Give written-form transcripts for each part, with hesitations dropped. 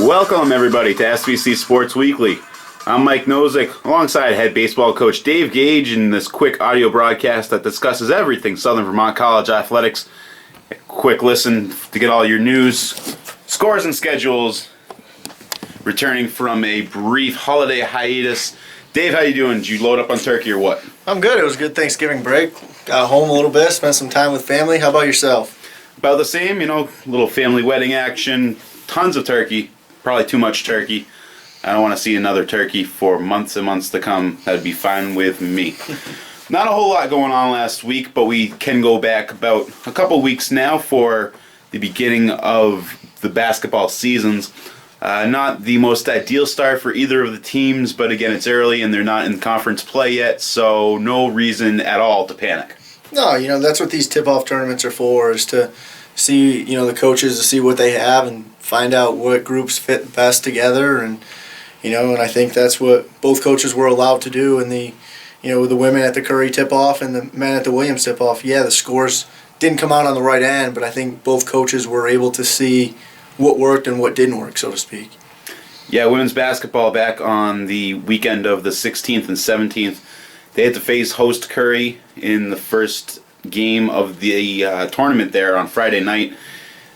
Welcome, everybody, to SVC Sports Weekly. I'm Mike Nosek, alongside head baseball coach Dave Gage, in this quick audio broadcast that discusses everything Southern Vermont College athletics. A quick listen to get all your news, scores, and schedules. Returning from a brief holiday hiatus. Dave, how you doing? Did you load up on turkey or what? I'm good. It was a good Thanksgiving break. Got home a little bit, spent some time with family. How about yourself? About the same, little family wedding action, tons of turkey, probably too much turkey. I don't want to see another turkey for months and months to come. That'd be fine with me. Not a whole lot going on last week, but we can go back about a couple weeks now for the beginning of the basketball seasons. Not the most ideal start for either of the teams, but again, it's early and they're not in conference play yet, so no reason at all to panic. No, that's what these tip-off tournaments are for, is to see, the coaches, to see what they have and find out what groups fit best together. And, and I think that's what both coaches were allowed to do in the, with the women at the Curry tip-off and the men at the Williams tip-off. Yeah, the scores didn't come out on the right end, but I think both coaches were able to see what worked and what didn't work, so to speak. Yeah, women's basketball back on the weekend of the 16th and 17th. They had to face host Curry in the first game of the tournament there on Friday night.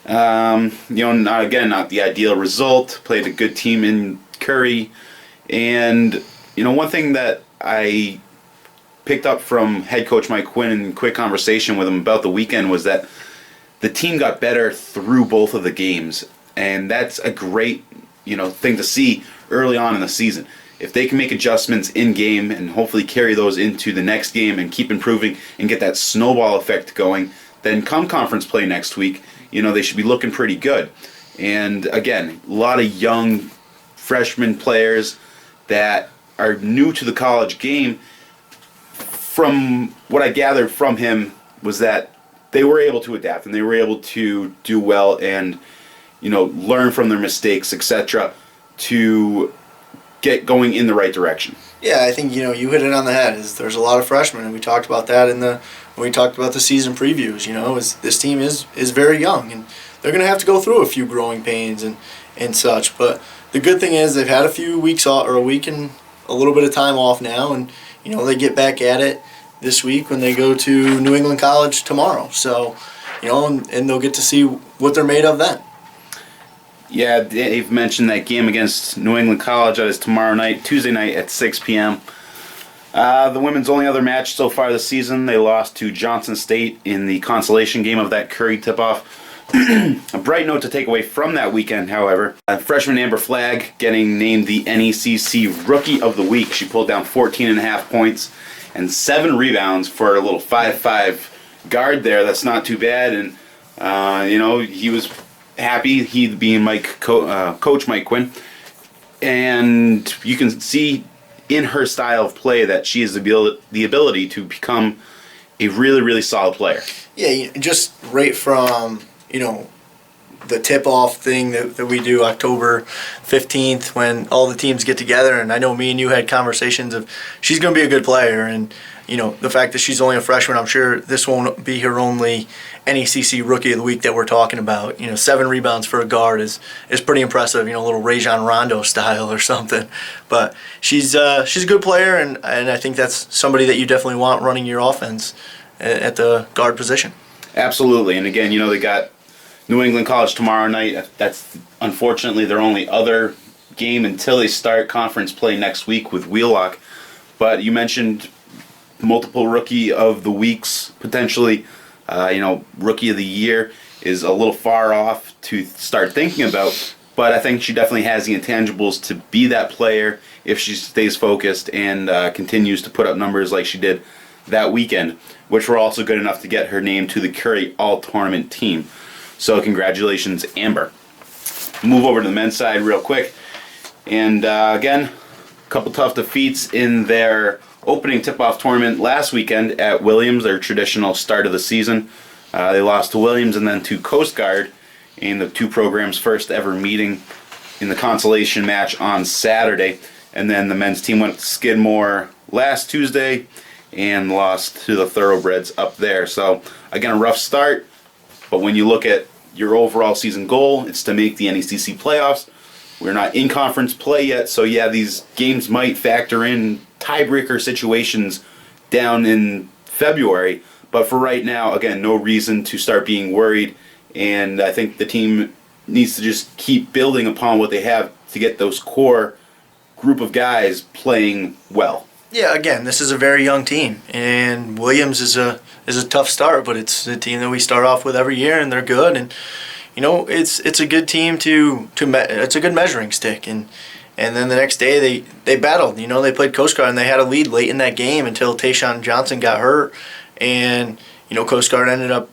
Not the ideal result. Played a good team in Curry. And, one thing that I picked up from head coach Mike Quinn in a quick conversation with him about the weekend was that the team got better through both of the games, and that's a great, thing to see early on in the season. If they can make adjustments in game and hopefully carry those into the next game and keep improving and get that snowball effect going, then come conference play next week, they should be looking pretty good. And again, a lot of young freshman players that are new to the college game. From what I gathered from him was that they were able to adapt and they were able to do well and, learn from their mistakes, etc., to get going in the right direction. Yeah, I think, you hit it on the head. There's a lot of freshmen, and we talked about that when we talked about the season previews. This team is very young, and they're going to have to go through a few growing pains and such. But the good thing is they've had a few weeks off, or a week and a little bit of time off now, and, they get back at it this week when they go to New England College tomorrow. So, and they'll get to see what they're made of then. Yeah, Dave mentioned that game against New England College. That is tomorrow night, Tuesday night at 6 p.m. The women's only other match so far this season, they lost to Johnson State in the consolation game of that Curry tip-off. A bright note to take away from that weekend, however, freshman Amber Flagg getting named the NECC Rookie of the Week. She pulled down 14.5 points and 7 rebounds for a little 5'5" guard there. That's not too bad, and he was happy, he being Coach Mike Quinn, and you can see in her style of play that she has the ability to become a really, really solid player. Yeah, just right from the tip-off thing that we do October 15th when all the teams get together, and I know me and you had conversations of she's going to be a good player, and the fact that she's only a freshman, I'm sure this won't be her only NECC Rookie of the Week that we're talking about. 7 rebounds for a guard is pretty impressive, a little Rajon Rondo style or something. But she's a good player, and I think that's somebody that you definitely want running your offense at the guard position. Absolutely, and again, they got New England College tomorrow night. That's unfortunately their only other game until they start conference play next week with Wheelock. But you mentioned multiple Rookie of the Weeks, potentially. Rookie of the Year is a little far off to start thinking about, but I think she definitely has the intangibles to be that player if she stays focused and continues to put up numbers like she did that weekend, which were also good enough to get her name to the Curry All-Tournament team. So congratulations, Amber. Move over to the men's side real quick. And again, a couple tough defeats in their opening tip-off tournament last weekend at Williams, their traditional start of the season. They lost to Williams and then to Coast Guard in the two programs' first ever meeting in the consolation match on Saturday. And then the men's team went to Skidmore last Tuesday and lost to the Thoroughbreds up there. So, again, a rough start, but when you look at your overall season goal, it's to make the NECC playoffs. We're not in conference play yet, so yeah, these games might factor in tiebreaker situations down in February. But for right now, again, no reason to start being worried. And I think the team needs to just keep building upon what they have to get those core group of guys playing well. Yeah, again, this is a very young team, and Williams is a tough start, but it's a team that we start off with every year, and they're good. And it's a good team it's a good measuring stick. And then the next day they battled. They played Coast Guard, and they had a lead late in that game until Tayshawn Johnson got hurt, and Coast Guard ended up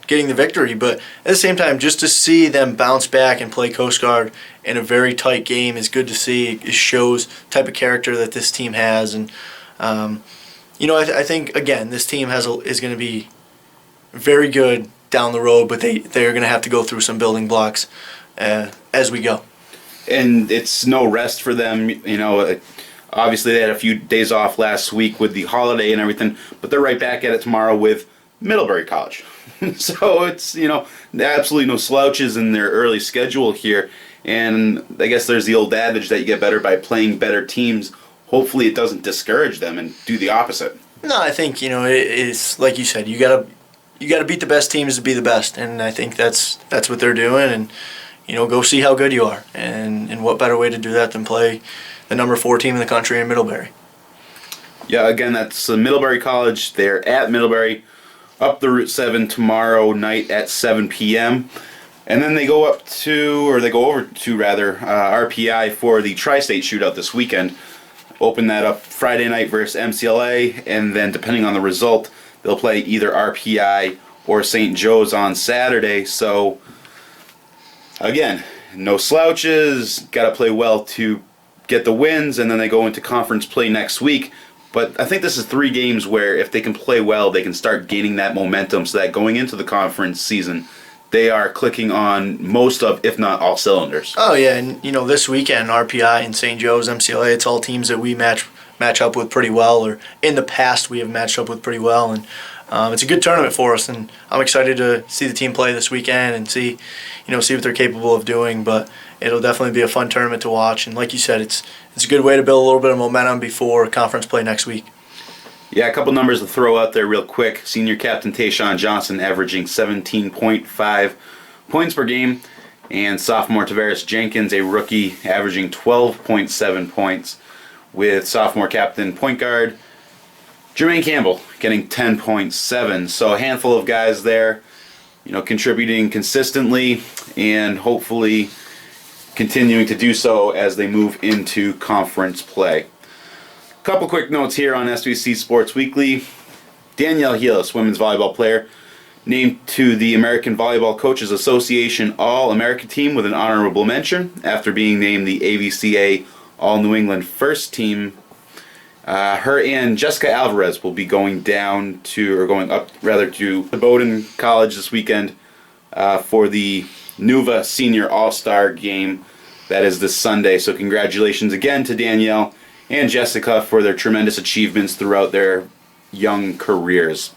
getting the victory. But at the same time, just to see them bounce back and play Coast Guard in a very tight game is good to see. It shows the type of character that this team has. And I think again this team is going to be very good down the road, but they're going to have to go through some building blocks as we go. And it's no rest for them. Obviously they had a few days off last week with the holiday and everything, but they're right back at it tomorrow with Middlebury College. So it's, absolutely no slouches in their early schedule here. And I guess there's the old adage that you get better by playing better teams. Hopefully it doesn't discourage them and do the opposite. No, I think, it's like you said, you gotta beat the best teams to be the best. And I think that's what they're doing. And, go see how good you are. And what better way to do that than play the number 4 team in the country in Middlebury. Yeah, again, that's Middlebury College. They're at Middlebury, up the Route 7 tomorrow night at 7 p.m. And then they go over to RPI for the Tri-State Shootout this weekend. Open that up Friday night versus MCLA, and then depending on the result, they'll play either RPI or St. Joe's on Saturday. So, again, no slouches, got to play well to get the wins, and then they go into conference play next week. But I think this is 3 games where if they can play well, they can start gaining that momentum so that going into the conference season, they are clicking on most of, if not all cylinders. Oh, yeah, and this weekend, RPI and St. Joe's, MCLA, it's all teams that we match up with pretty well, or in the past we have matched up with pretty well, and it's a good tournament for us, and I'm excited to see the team play this weekend and see what they're capable of doing. But it'll definitely be a fun tournament to watch, and like you said, it's a good way to build a little bit of momentum before conference play next week. Yeah, a couple numbers to throw out there real quick. Senior captain Tayshawn Johnson averaging 17.5 points per game, and sophomore Tavares Jenkins, a rookie, averaging 12.7 points, with sophomore captain point guard Jermaine Campbell getting 10.7. So a handful of guys there, contributing consistently and hopefully continuing to do so as they move into conference play. Couple quick notes here on SVC Sports Weekly. Danielle Healis, women's volleyball player, named to the American Volleyball Coaches Association All-American Team with an honorable mention after being named the AVCA All-New England First Team. Her and Jessica Alvarez will be going up to Bowdoin College this weekend for the NUVA Senior All-Star Game. That is this Sunday. So congratulations again to Danielle and Jessica for their tremendous achievements throughout their young careers.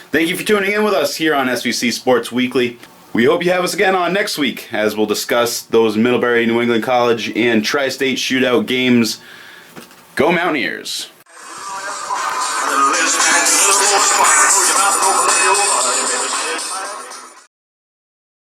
Thank you for tuning in with us here on SVC Sports Weekly. We hope you have us again on next week as we'll discuss those Middlebury, New England College, and Tri-State Shootout games. Go Mountaineers!